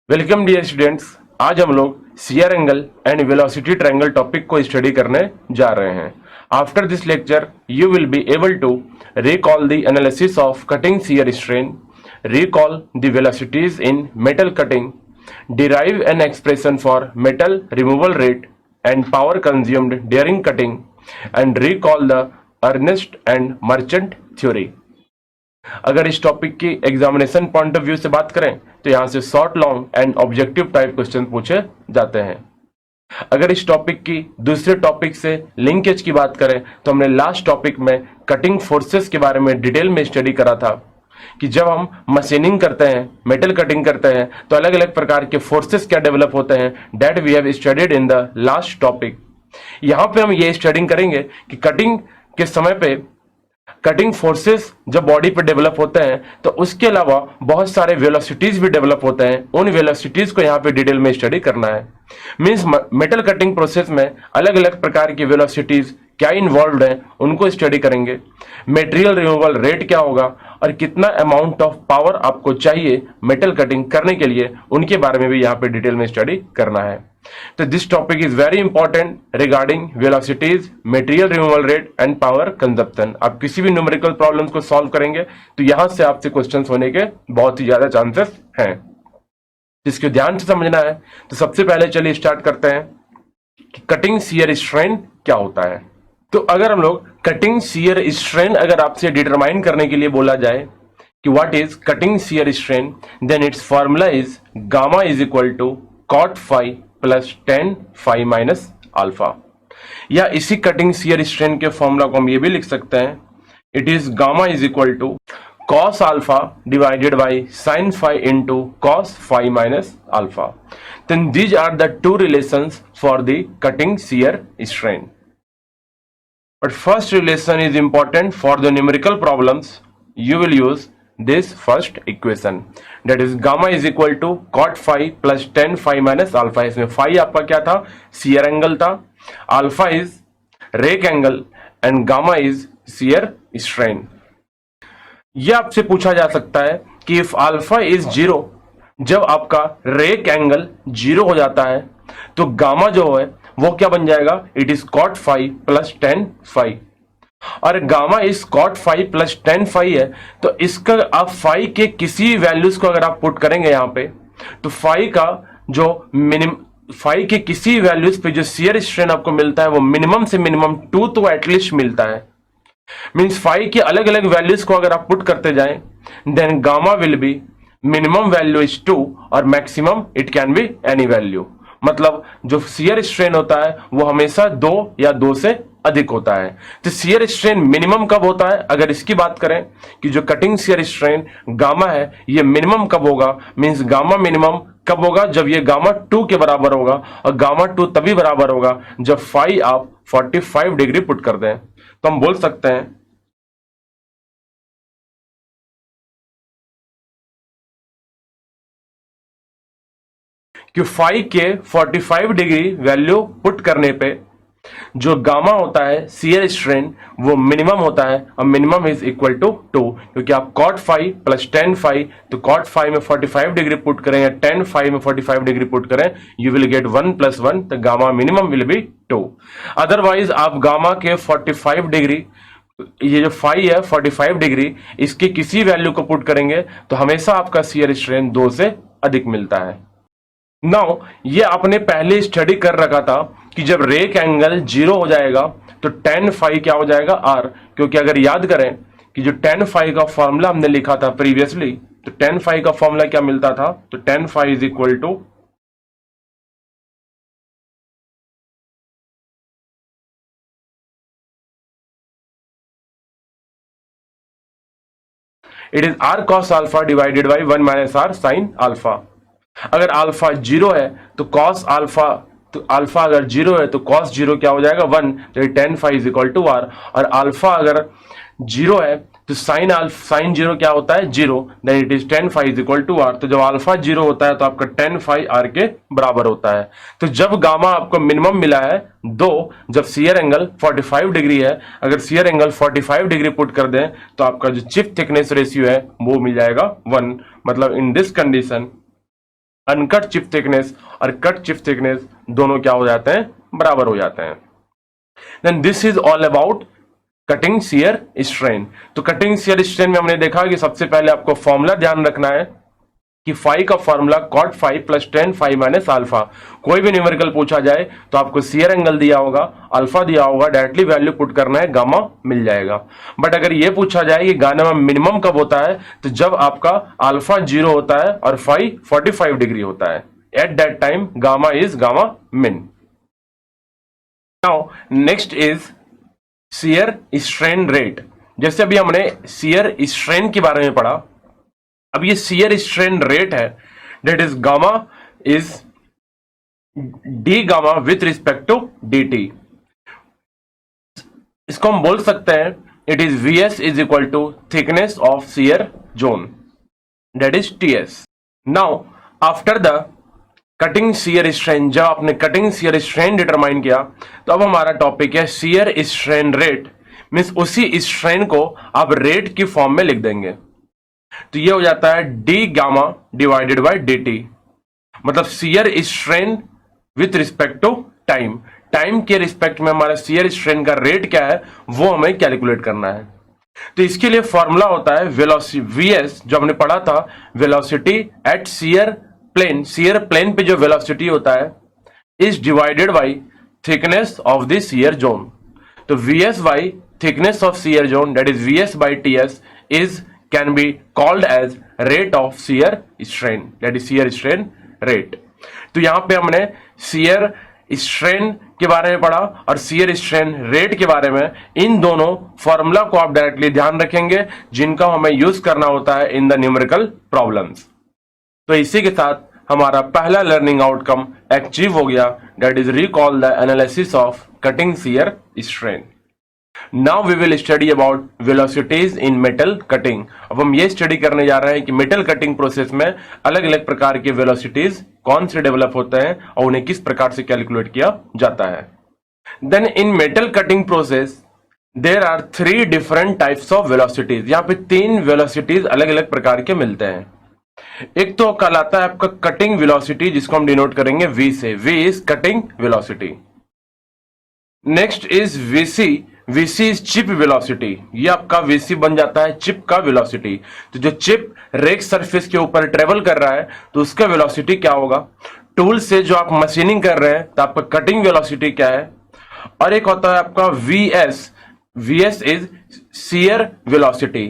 Welcome dear students. आज हम लोग shear angle and velocity triangle topic को स्टडी करने जा रहे हैं। After this lecture you will be able to recall the analysis of cutting shear strain, recall the velocities in metal cutting, derive an expression for metal removal rate and power consumed during cutting, and recall the Ernst and Merchant theory. अगर इस topic की examination point of view से बात करें तो यहां से short, long and objective type question पूछे जाते हैं। अगर इस टॉपिक की दूसरे टॉपिक से लिंकेज की बात करें तो हमने लास्ट टॉपिक में कटिंग फोर्सेस के बारे में डिटेल में स्टडी करा था कि जब हम मशीनिंग करते हैं, मेटल कटिंग करते हैं तो अलग अलग प्रकार के फोर्सेस क्या डेवलप होते हैं, that we have studied in the last topic. यहां पे हम ये स्टडिंग करेंगे कि कटिंग के समय पे कटिंग फोर्सेस जब बॉडी पे डेवलप होते हैं तो उसके अलावा बहुत सारे वेलोसिटीज भी डेवलप होते हैं। उन वेलोसिटीज को यहाँ पे डिटेल में स्टडी करना है। मींस मेटल कटिंग प्रोसेस में अलग अलग प्रकार की वेलोसिटीज क्या इन्वॉल्व हैं उनको स्टडी करेंगे। मटेरियल रिमूवल रेट क्या होगा और कितना अमाउंट ऑफ पावर आपको चाहिए मेटल कटिंग करने के लिए, उनके बारे में भी यहाँ पे डिटेल में स्टडी करना है। तो this topic is very important regarding velocities, material removal rate and power consumption. आप किसी भी न्यूमेरिकल प्रॉब्लम्स को सॉल्व करेंगे तो यहां से आपसे क्वेश्चंस होने के बहुत ही ज्यादा चांसेस हैं। इसको ध्यान से समझना है। तो सबसे पहले चलिए स्टार्ट करते हैं कि कटिंग शियर स्ट्रेन क्या होता है। तो अगर हम लोग कटिंग शियर स्ट्रेन अगर आपसे डिटरमाइन करने के लिए बोला जाए कि what is cutting shear strain, then its formula is gamma is equal to cot phi plus tan phi minus alpha. या इसी कटिंग शियर स्ट्रेन के फॉर्मूला को हम ये भी लिख सकते हैं, it is gamma is equal to cos alpha divided by sin phi into cos phi minus alpha. Then these are the two relations for the cutting shear strain. But first relation is important for the numerical problems. You will use this first equation, that is gamma is equal to cot phi plus tan phi minus alpha. इसमें phi आपका क्या था, shear angle था, alpha is rake angle and gamma is shear strain. यह आपसे पूछा जा सकता है कि इफ अल्फा इज जीरो, जब आपका रेक एंगल जीरो हो जाता है तो गामा जो है वो क्या बन जाएगा, it is cot phi plus tan phi. और gamma is cot phi plus tan phi है तो इसका आप फाई के किसी वैल्यूज को अगर आप पुट करेंगे यहां पे तो फाई का जो फाई के किसी वैल्यूज पे जो शियर स्ट्रेन आपको मिलता है वो मिनिमम से मिनिमम 2 तो एटलीस्ट मिलता है। मीन्स फाई की अलग अलग वैल्यूज को अगर आप पुट करते जाएं then gamma will be minimum value is 2 और maximum it can be any value. मतलब जो शियर स्ट्रेन होता है वो हमेशा 2 या 2 से अधिक होता है। तो शियर स्ट्रेन मिनिमम कब होता है, अगर इसकी बात करें कि जो कटिंग शियर स्ट्रेन गामा है ये मिनिमम कब होगा, मीन्स गामा मिनिमम कब होगा, जब ये गामा 2 के बराबर होगा। और गामा 2 तभी बराबर होगा जब फाई आप 45 डिग्री पुट कर दें। तो हम बोल सकते हैं कि फाई के 45 डिग्री वैल्यू पुट करने पे जो गामा होता है शियर स्ट्रेन वो मिनिमम होता है और मिनिमम इज इक्वल टू 2, क्योंकि आप cot phi plus tan phi, तो कॉट फाई में 45 डिग्री पुट करें या टेन फाई में 45 डिग्री पुट करें, यू विल गेट 1 + 1, तो gamma minimum will be 2। Otherwise आप गामा के 45 डिग्री, ये जो फाई है 45 डिग्री, इसके किसी वैल्यू को पुट करेंगे तो हमेशा आपका शियर स्ट्रेन 2 से अधिक मिलता है। नाउ ये आपने पहले स्टडी कर रखा था कि जब रेक एंगल 0 हो जाएगा तो tan फाई क्या हो जाएगा, r। क्योंकि अगर याद करें कि जो tan फाई का फॉर्मूला हमने लिखा था प्रीवियसली, तो tan फाई का फॉर्मूला क्या मिलता था, तो tan phi is equal to it is r cos alpha divided by 1 - r sin अल्फा। अगर अल्फा 0 है तो कॉस अल्फा, तो अल्फा अगर 0 है तो कॉस 0 क्या हो जाएगा 1, तो tan phi is equal to r। और अल्फा अगर 0 है तो साइन 0 क्या होता है 0, then it is tan phi is equal to r। तो जब अल्फा 0 होता है तो आपका tan फाई r के बराबर होता है। तो जब गामा आपको मिनिमम मिला है 2, जब शियर एंगल 45 डिग्री है, अगर शियर एंगल 45 डिग्री पुट कर दें तो आपका जो चिप थिकनेस रेशियो है वो मिल जाएगा 1। मतलब in this condition uncut chip thickness और कट चिप थिकनेस दोनों क्या हो जाते हैं, बराबर हो जाते हैं। Then this is all about cutting shear strain. तो कटिंग शियर स्ट्रेन में हमने देखा कि सबसे पहले आपको फॉर्मूला ध्यान रखना है कि फाई का formula cot phi plus tan phi minus alpha. कोई भी न्यूमेरिकल पूछा जाए तो आपको शियर एंगल दिया होगा, अल्फा दिया होगा, डायरेक्टली वैल्यू पुट करना है, गामा मिल जाएगा। बट अगर ये पूछा जाए कि गामा मिनिमम कब होता है, तो जब आपका अल्फा 0 होता है और फाई 45 डिग्री होता है, at that time gamma is gamma min. Now next is shear strain rate. जैसे अभी हमने शियर स्ट्रेन के बारे में पढ़ा, अब ये शियर स्ट्रेन रेट है, that is gamma is D gamma with respect to D T. इसको हम बोल सकते हैं it is V S is equal to thickness of shear zone, that is T S. Now after the cutting shear strain, जब आपने cutting shear strain determine किया तो अब हमारा टॉपिक है शियर स्ट्रेन रेट। मीन्स उसी स्ट्रेन को आप रेट की फॉर्म में लिख देंगे, तो ये हो जाता है D gamma divided by D T. मतलब shear strain with respect to time, time के रिस्पेक्ट में हमारा शियर स्ट्रेन का रेट क्या है वो हमें कैलकुलेट करना है। तो इसके लिए फॉर्मूला होता है वेलोसिटी वीएस, जो हमने पढ़ा था, velocity at shear plane. Shear plane पे जो वेलोसिटी होता है is divided by thickness of the shear zone. तो VS by thickness of shear zone, that is VS by TS, is can be called as rate of shear strain, that is shear strain rate। तो यहां पे हमने shear strain के बारे में पढ़ा और shear strain rate के बारे में। इन दोनों फॉर्मूला को आप डायरेक्टली ध्यान रखेंगे जिनका हमें यूज करना होता है इन द न्यूमेरिकल प्रॉब्लम्स। तो इसी के साथ हमारा पहला लर्निंग आउटकम अचीव हो गया, that is recall the analysis of cutting shear strain. Now we will study about velocities in metal cutting। अब हम ये स्टडी करने जा रहे हैं कि मेटल कटिंग प्रोसेस में अलग अलग प्रकार के वेलोसिटीज कौन से डेवलप होते हैं और उन्हें किस प्रकार से कैलकुलेट किया जाता है। Then in metal cutting process there are 3 different types of velocities. यहाँ पे 3 वेलोसिटीज अलग अलग प्रकार के मिलते हैं। एक तो कहलाता है आपका कटिंग वेलोसिटी, जिसको हम डिनोट करेंगे V से, V is cutting velocity. Next is VC, VC is chip velocity. ये आपका VC बन जाता है चिप का वेलोसिटी। तो जो चिप रेक सरफेस के ऊपर ट्रेवल कर रहा है तो उसका वेलोसिटी क्या होगा। टूल से जो आप मशीनिंग कर रहे हैं तो आपका कटिंग वेलोसिटी क्या है। और एक होता है आपका VS, VS is shear velocity.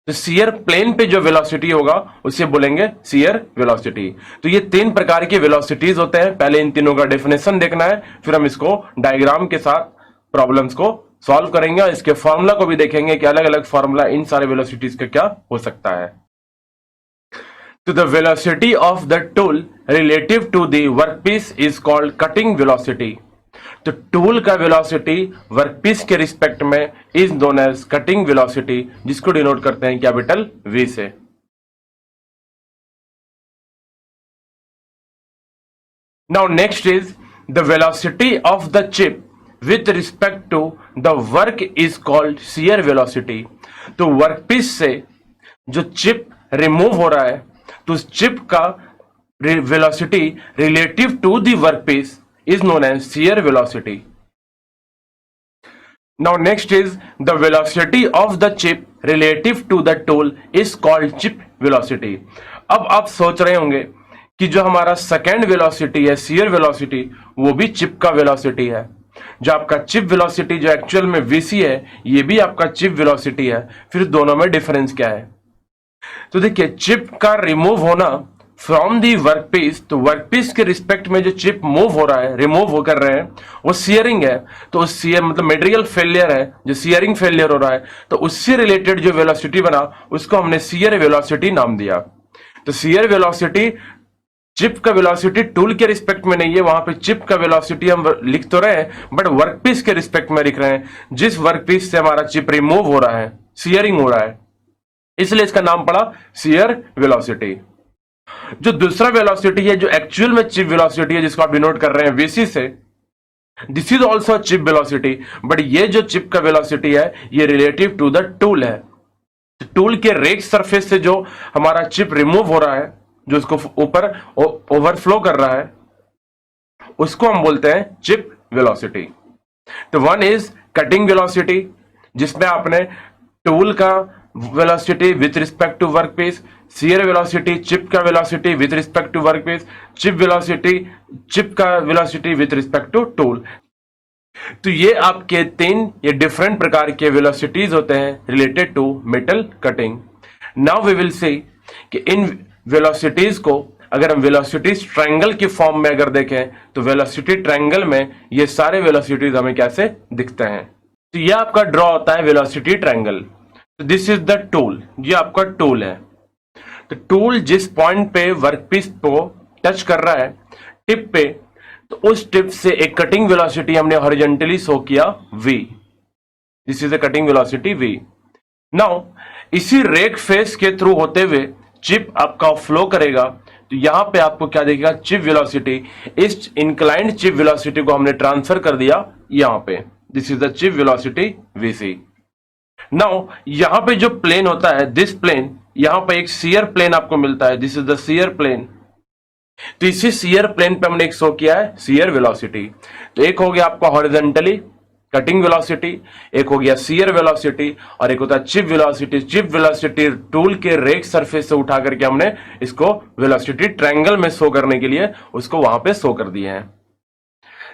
तो शियर प्लेन पे जो वेलोसिटी होगा उसे बोलेंगे शियर वेलोसिटी। तो ये 3 प्रकार के वेलोसिटीज होते हैं। पहले इन तीनों का डेफिनेशन देखना है, फिर हम इसको डायग्राम के साथ प्रॉब्लम्स को सॉल्व करेंगे और इसके फॉर्मूला को भी देखेंगे कि अलग अलग फॉर्मूला इन सारे वेलोसिटीज का क्या हो सकता है। तो the velocity of the tool relative to the workpiece is called cutting velocity. तो टूल का वेलोसिटी वर्कपीस के रिस्पेक्ट में is known as cutting velocity, जिसको डिनोट करते हैं कैपिटल V से। Now next is the velocity of the chip with respect to the work is called shear velocity. तो workpiece से जो चिप रिमूव हो रहा है तो उस चिप का velocity relative to the workpiece is known as shear velocity। Now next is the velocity of the chip relative to the tool is called chip velocity। अब आप सोच रहे होंगे कि जो हमारा सेकेंड वेलोसिटी है shear velocity, वो भी चिप का वेलोसिटी है। जो आपका चिप वेलोसिटी जो एक्चुअल में VC है, ये भी आपका चिप वेलोसिटी है। फिर दोनों में डिफरेंस क्या है। तो देखिए, चिप का रिमूव होना फ्रॉम दी वर्कपीस, तो वर्कपीस के रिस्पेक्ट में जो चिप मूव हो रहा है, रिमूव हो कर रहे हैं, वो शियरिंग है। तो उस शियर मतलब मटेरियल फेलियर है, जो शियरिंग फेलियर हो रहा है, तो उससे रिलेटेड जो वेलोसिटी बना उसको हमने शियर वेलोसिटी नाम दिया। तो शियर वेलोसिटी चिप का वेलोसिटी टूल के रिस्पेक्ट में नहीं है, वहां पे चिप का वेलोसिटी हम लिख तो रहे हैं बट वर्कपीस के रिस्पेक्ट में लिख रहे हैं, जिस वर्कपीस से हमारा चिप रिमूव हो रहा है, शियरिंग हो रहा है, इसलिए इसका नाम पड़ा शियर वेलोसिटी। जो दूसरा वेलोसिटी है जो एक्चुअल में चिप वेलोसिटी है, जिसको आप डिनोट कर रहे हैं VC से, this is also chip velocity, but ये जो चिप का वेलोसिटी है ये रिलेटिव टू द टूल है। तो टूल के रेक सरफेस से जो हमारा चिप रिमूव हो रहा है जो उसको ऊपर ओवरफ्लो कर रहा है, उसको हम बोलते हैं चिप वेलोसिटी। तो वन इज कटिंग वेलोसिटी, जिसमें आपने टूल का velocity with respect to work piece, shear velocity chip का velocity with respect to work piece, chip velocity chip का velocity with respect to tool. तो ये आपके तीन ये डिफरेंट प्रकार के वेलोसिटीज होते हैं related to metal cutting. Now we will see कि इन वेलोसिटीज को अगर हम वेलोसिटीज ट्रायंगल की फॉर्म में अगर देखें तो वेलोसिटी ट्रायंगल में ये सारे वेलोसिटीज हमें कैसे दिखते हैं। तो ये आपका ड्रॉ होता है वेलोसिटी ट्रायंगल। तो दिस इज द टूल, ये आपका टूल है। तो टूल जिस पॉइंट पे वर्कपीस को टच कर रहा है टिप पे, तो उस टिप से एक कटिंग वेलोसिटी हमने हॉरिजॉन्टली शो किया v। This is the cutting velocity v। Now इसी रेक फेस के थ्रू होते हुए चिप आपका फ्लो करेगा, तो यहां पे आपको क्या देखेगा, चिप वेलोसिटी। इस इंक्लाइंड चिप वेलोसिटी को हमने ट्रांसफर कर दिया यहां पे। This is the chip velocity vc। Now यहां पे जो प्लेन होता है दिस प्लेन, यहां पे एक शियर प्लेन आपको मिलता है, this is the shear plane. तो इसी शियर प्लेन पे हमने एक शो किया है शियर वेलोसिटी। तो एक हो गया आपका हॉरिजॉन्टली कटिंग वेलोसिटी, एक हो गया शियर वेलोसिटी, और एक होता है chip velocity. Chip velocity tool के रेक सरफेस से उठा करके हमने इसको वेलोसिटी ट्रायंगल में शो करने के लिए उसको वहां पे शो कर दिए हैं।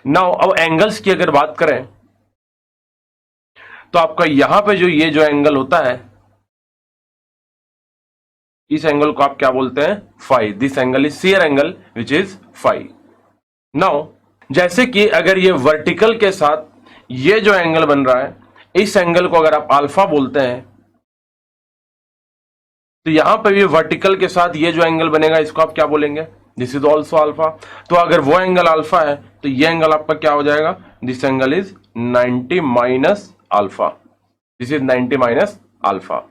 नाउ अब एंगल्स की अगर बात करें तो आपका यहां पे जो ये जो एंगल होता है, इस एंगल को आप क्या बोलते हैं, phi. This angle is shear angle which is phi. Now जैसे कि अगर ये वर्टिकल के साथ ये जो एंगल बन रहा है, इस एंगल को अगर आप अल्फा बोलते हैं, तो यहां पर ये वर्टिकल के साथ ये जो एंगल बनेगा इसको आप क्या बोलेंगे, दिस इज ऑल्सो अल्फा। तो अगर वो एंगल अल्फा है तो ये एंगल आपका क्या हो जाएगा, this angle is 90 minus alpha. This is 90 minus alpha.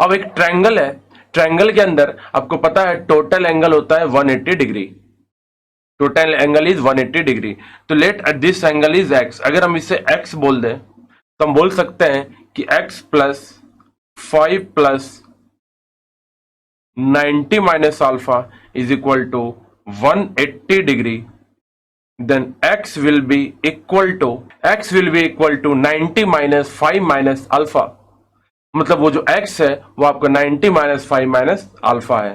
अब एक ट्रायंगल है, ट्रायंगल के अंदर आपको पता है टोटल एंगल होता है 180 degree. Total angle is 180 degree. तो let this angle is x। अगर हम इसे x बोल दें तो हम बोल सकते हैं कि x plus 5 plus 90 minus alpha is equal to 180 degree. Then x will be equal to 90 minus 5 minus alpha. मतलब वो जो x है वो आपका 90 माइनस 5 माइनस अल्फा है।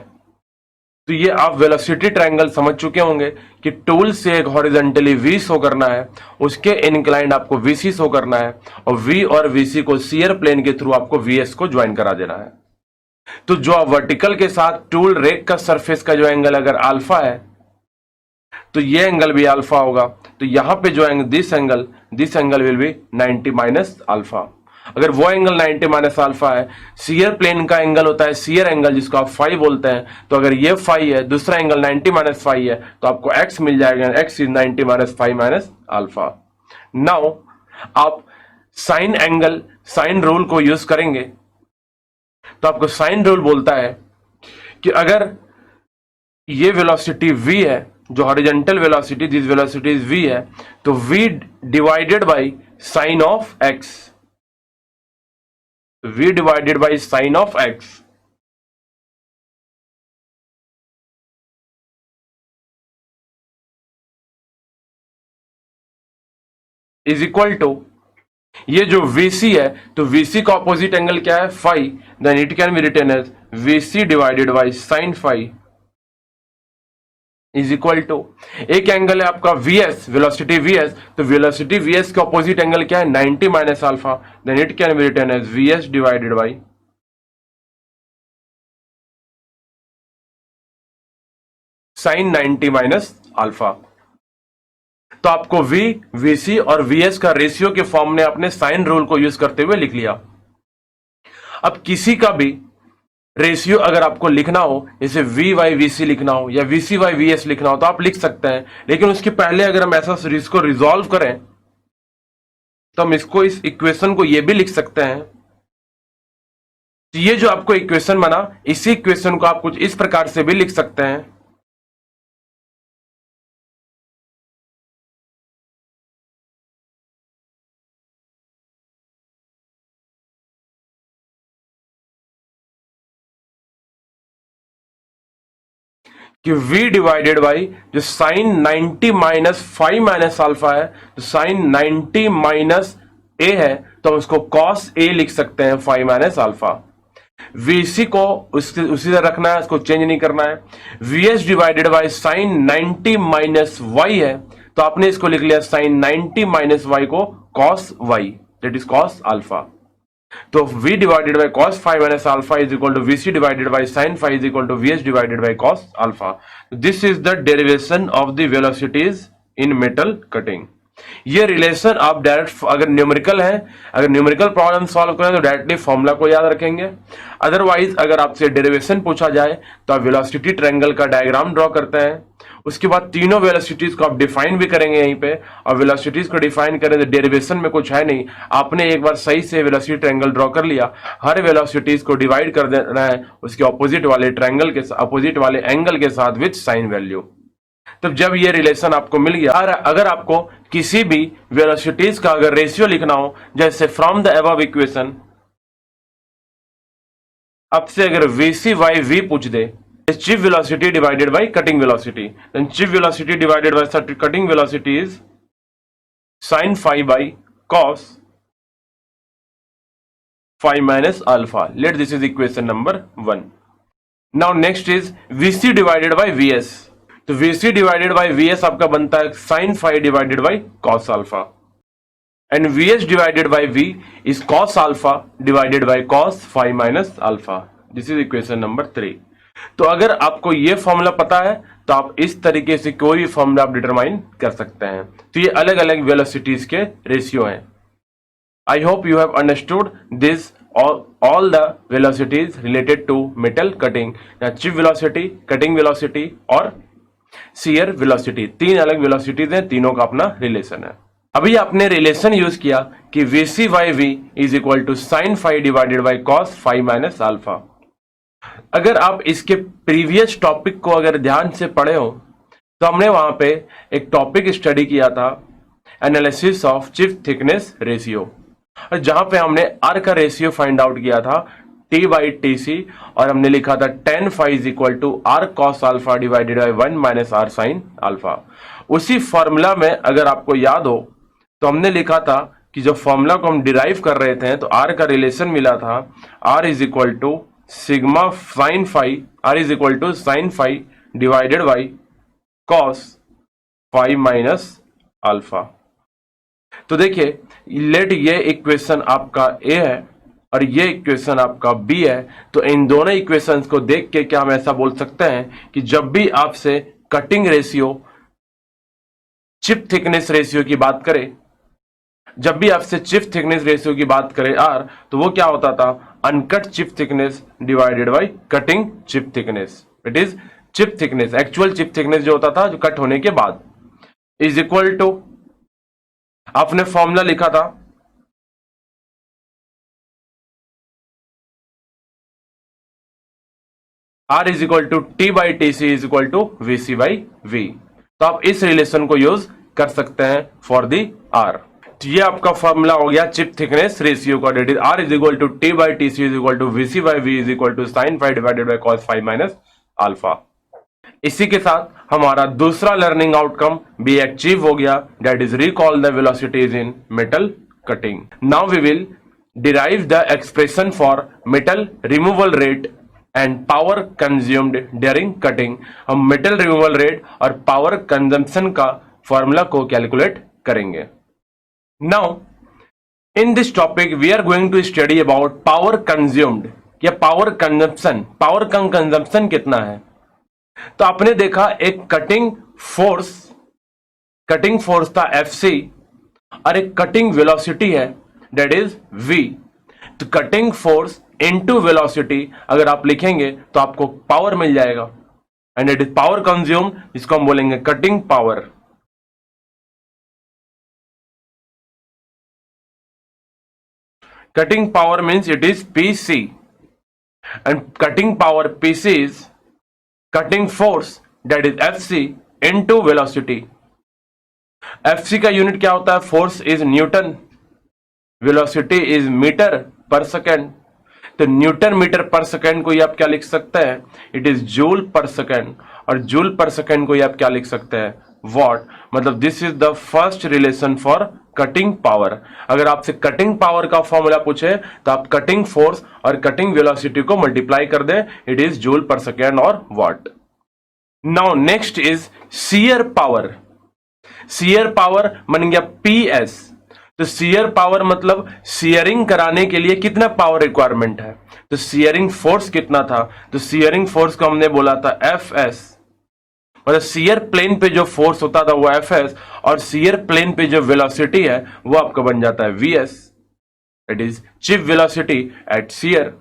तो ये आप वेलोसिटी ट्रायंगल समझ चुके होंगे कि टूल से एक हॉरिजॉन्टली v शो करना है, उसके इनक्लाइंड आपको vc शो करना है, और v और vc को शियर प्लेन के थ्रू आपको vs को ज्वाइन करा देना है। तो जो आप वर्टिकल के साथ टूल रेक का सरफेस का जो एंगल अगर अल्फा है तो ये एंगल भी अल्फा होगा। तो यहां पे जो angle this angle will be 90 minus alpha. अगर वो एंगल 90 माइनस अल्फा है, शियर प्लेन का एंगल होता है शियर एंगल जिसको आप फाई बोलते हैं। तो अगर ये फाई है, दूसरा एंगल 90 माइनस फाई है, तो आपको एक्स मिल जाएगा, X is 90 minus phi minus alpha. Now आप साइन एंगल साइन रूल को यूज करेंगे, तो आपको साइन रूल बोलता है कि अगर ये वेलोसिटी v है, जो horizontal velocity this velocity is v है, तो v divided by sine of x, v divided by sine of x is equal to, ये जो vc है तो vc का ऑपोजिट एंगल क्या है, phi. Then it can be written as vc divided by sine phi is equal to, एक angle है आपका vs, वेलोसिटी vs, तो वेलोसिटी vs का ऑपोजिट एंगल क्या है, 90 minus alpha. Then it can be written as vs divided by sine 90 minus alpha. तो आपको v, vc और vs का रेशियो के फॉर्म में अपने साइन रूल को यूज करते हुए लिख लिया। अब किसी का भी रेशियो अगर आपको लिखना हो, जैसे वी वाई वी सी लिखना हो या V C by V S लिखना हो, तो आप लिख सकते हैं। लेकिन उसके पहले अगर हम ऐसा इसको रिजॉल्व करें तो हम इसको इस इक्वेशन को ये भी लिख सकते हैं। तो ये जो आपको इक्वेशन बना, इसी इक्वेशन को आप कुछ इस प्रकार से भी लिख सकते हैं। कि v डिवाइडेड बाई जो साइन 90 माइनस 5 माइनस अल्फा है, तो साइन 90 माइनस a है, तो हम उसको cos a लिख सकते हैं 5 माइनस अल्फा। vc को उसी तरह रखना है, इसको चेंज नहीं करना है। vs divided by sine 90 minus y है, तो आपने इसको लिख लिया साइन 90 माइनस y को cos y, that is cos alpha. तो v divided by cos 5 minus alpha is equal to vc divided by sin 5 is equal to vs divided by cos alpha. This is the derivation of the velocities in metal cutting. ये relation आप direct अगर numerical है, अगर numerical problem solve करें तो directly formula को याद रखेंगे। अदरवाइज अगर आपसे डेरिवेशन पूछा जाए तो आप वेलोसिटी ट्रायंगल का डायग्राम ड्रॉ करते हैं, उसके बाद तीनों वेलोसिटीज को आप डिफाइन भी करेंगे यहीं पे, और वेलोसिटीज को डिफाइन करें तो डेरिवेशन में कुछ है नहीं, आपने एक बार सही से वेलोसिटी ट्रायंगल ड्रॉ कर लिया, हर वेलोसिटीज को डिवाइड कर देना है उसके ऑपोजिट वाले ट्रायंगल के अपोजिट वाले एंगल के साथ विद साइन वैल्यू। तब जब ये रिलेशन आपको मिल गया, अगर आपको किसी भी वेलोसिटीज का अगर रेशियो लिखना हो, जैसे फ्रॉम द अबव इक्वेशन आपसे अगर vc बाई v पूछ दे, chief velocity divided by cutting velocity, then chief velocity divided by cutting velocity is sin phi by cos phi minus alpha. Let this is equation number 1. Now next is vc divided by vs. तो vc divided by vs आपका बनता है sin phi divided by cos alpha, and vs divided by v is cos alpha divided by cos phi minus alpha. This is equation number 3. तो अगर आपको ये formula पता है तो आप इस तरीके से कोई भी फॉर्मूला आप डिटरमाइन कर सकते हैं। तो ये अलग अलग वेलोसिटीज के रेशियो हैं। I hope you have understood this all the velocities related to metal cutting, chip velocity, cutting velocity और शियर वेलोसिटी। तीन अलग वेलोसिटीज हैं, तीनों का अपना रिलेशन है। अभी आपने रिलेशन यूज किया कि vc by v is equal to sine phi divided by cos phi minus alpha. अगर आप इसके प्रीवियस टॉपिक को अगर ध्यान से पढ़े हो तो हमने वहां पे एक टॉपिक स्टडी किया था, analysis of chip thickness ratio, और जहां पे हमने आर का रेशियो फाइंड आउट किया था t बाई टी सी, और हमने लिखा था tan phi is equal to R cos alpha divided by 1 minus R sine alpha. उसी फॉर्मूला में अगर आपको याद हो तो हमने लिखा था कि जो फॉर्मूला को हम डिराइव कर रहे थे तो आर का रिलेशन मिला था R is equal to sigma sine phi, R is equal to sine phi divided by cos phi minus alpha. तो देखिए लेट ये इक्वेशन आपका ए है और ये इक्वेशन आपका बी है, तो इन दोनों इक्वेशंस को देख के क्या हम ऐसा बोल सकते हैं कि जब भी आपसे cutting ratio, chip thickness ratio की बात करें, जब भी आपसे चिप थिकनेस रेशियो की बात करें आर, तो वो क्या होता था uncut chip thickness divided by cutting chip thickness. It is chip thickness, actual chip thickness जो होता था जो कट होने के बाद, इज इक्वल टू आपने फॉर्मूला लिखा था R is equal to T by T C is equal to V C by V. तो आप इस रिलेशन को यूज कर सकते हैं फॉर दी R। तो ये आपका फॉर्मूला हो गया चिप थिकनेस रेशियो का, that is R is equal to T by T C is equal to V C by V is equal to sine phi divided by cos phi minus alpha. इसी के साथ हमारा दूसरा learning outcome भी achieve हो गया, that is recall the velocities in metal cutting. Now we will derive the expression for metal removal rate and power consumed during cutting. हम metal removal rate और पावर कंजम्पशन का formula को calculate करेंगे। Now in this topic we are going to study about power consumed या power consumption. Power का consumption कितना है, तो आपने देखा एक कटिंग फोर्स था Fc और एक कटिंग वेलोसिटी है दैट इज V। तो कटिंग फोर्स इनटू वेलोसिटी अगर आप लिखेंगे तो आपको पावर मिल जाएगा, and it is power consume, जिसको हम बोलेंगे cutting power. Cutting power means it is Pc, and cutting power Pc is cutting force that is Fc into velocity. Fc का यूनिट क्या होता है, force is newton, velocity is metre per second. तो newton metre per second को ये आप क्या लिख सकते हैं, it is joule per second, और जूल पर सेकेंड को ये आप क्या लिख सकते हैं, वॉट। मतलब this is the first relation for cutting power. अगर आपसे कटिंग पावर का फॉर्मूला पूछे तो आप कटिंग फोर्स और कटिंग वेलोसिटी को मल्टीप्लाई कर दें, it is joule per second और watt. Now next is shear power. Shear power बन गया PS। तो शियर पावर मतलब शियरिंग कराने के लिए कितना पावर रिक्वायरमेंट है, तो शियरिंग फोर्स कितना था, तो शियरिंग फोर्स को हमने बोला था FS। मतलब शियर प्लेन पे जो फोर्स होता था वो FS, और शियर प्लेन पे जो वेलोसिटी है वो आपका बन जाता है VS, it is chip velocity at shear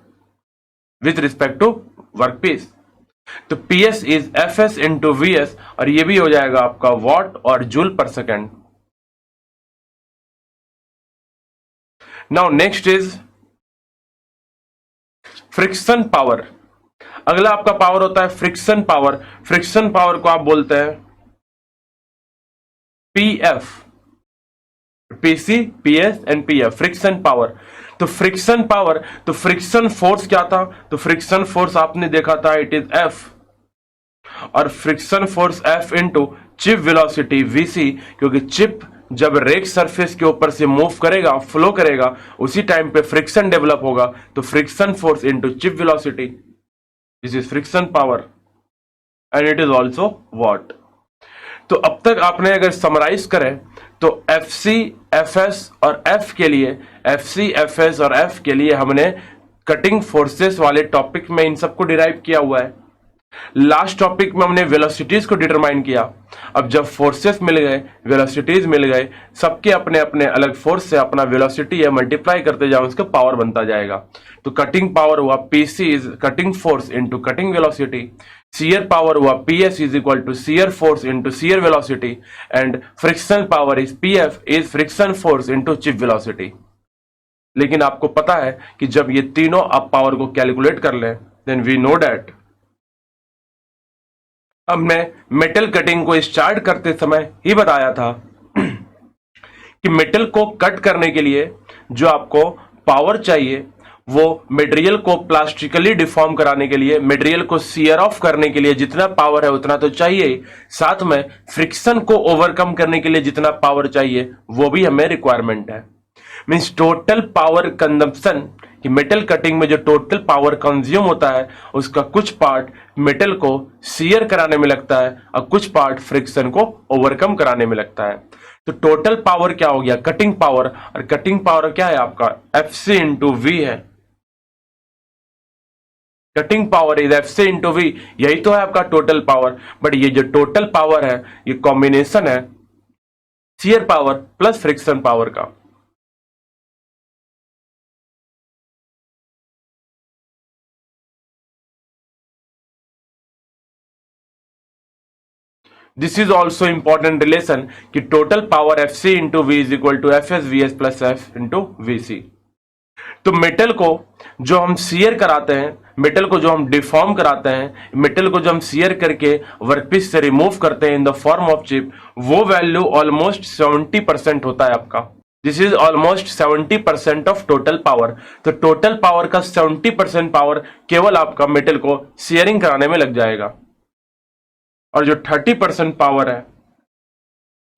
with respect to workpiece. तो PS is FS into VS, और ये भी हो जाएगा आपका वॉट और joule per second. Now next is friction power. अगला आपका पावर होता है फ्रिक्शन पावर। फ्रिक्शन पावर को आप बोलते हैं PF, PC, PS and PF, friction power. तो फ्रिक्शन पावर, तो फ्रिक्शन फोर्स क्या था, तो फ्रिक्शन फोर्स आपने देखा था इट इज F, और friction force F into chip velocity VC, क्योंकि चिप जब रेक सरफेस के ऊपर से मूव करेगा, फ्लो करेगा, उसी टाइम पे फ्रिक्शन डेवलप होगा, तो friction force into chip velocity, this is friction power and it is also what. तो अब तक आपने अगर समराइज करें तो FC, FS और F के लिए, FC, FS और F के लिए हमने कटिंग फोर्सेस वाले टॉपिक में इन सबको डिराइव किया हुआ है। लास्ट टॉपिक में हमने वेलोसिटीज को डिटरमाइन किया। अब जब फोर्सेस मिल गए, वेलोसिटीज मिल गए, सबके अपने अपने अलग फोर्स से अपना वेलोसिटी है मल्टीप्लाई करते जाओ, उसका पावर बनता जाएगा। तो कटिंग पावर हुआ PC is cutting force into cutting velocity, shear power हुआ PS is equal to shear force into shear velocity, and friction power is PF is friction force into chip velocity. लेकिन आपको पता है कि जब ये तीनों आप पावर को कैलकुलेट कर लें, देन वी नो दैट। अब मैं मेटल कटिंग को स्टार्ट करते समय ही बताया था कि मेटल को कट करने के लिए जो आपको पावर चाहिए, वो मटेरियल को प्लास्टिकली डिफॉर्म कराने के लिए, मटेरियल को शियर ऑफ करने के लिए जितना पावर है उतना तो चाहिए, साथ में फ्रिक्शन को ओवरकम करने के लिए जितना पावर चाहिए वो भी हमें रिक्वायरमेंट है। मींस टोटल पावर कंजम्पशन, कि मेटल कटिंग में जो टोटल पावर कंज्यूम होता है उसका कुछ पार्ट मेटल को शियर कराने में लगता है और कुछ पार्ट फ्रिक्शन को ओवरकम कराने में लगता है। तो टोटल पावर क्या हो गया, कटिंग पावर, और कटिंग पावर क्या है आपका FC इंटू V है। Cutting power is FC into V, यही तो है आपका टोटल पावर। बट ये जो टोटल पावर है ये कॉम्बिनेशन है shear power plus friction power का। This is also important relation कि total power FC into V is equal to FS VS plus F into VC। तो मेटल को जो हम शियर कराते हैं, मेटल को जो हम डिफॉर्म कराते हैं, मेटल को जो हम शियर करके वर्कपीस से रिमूव करते हैं इन द फॉर्म ऑफ चिप, वो वैल्यू ऑलमोस्ट 70% होता है आपका। This is almost 70% of total power. तो टोटल पावर का 70% पावर केवल आपका मेटल को शियरिंग कराने में लग जाएगा, और जो 30% पावर है,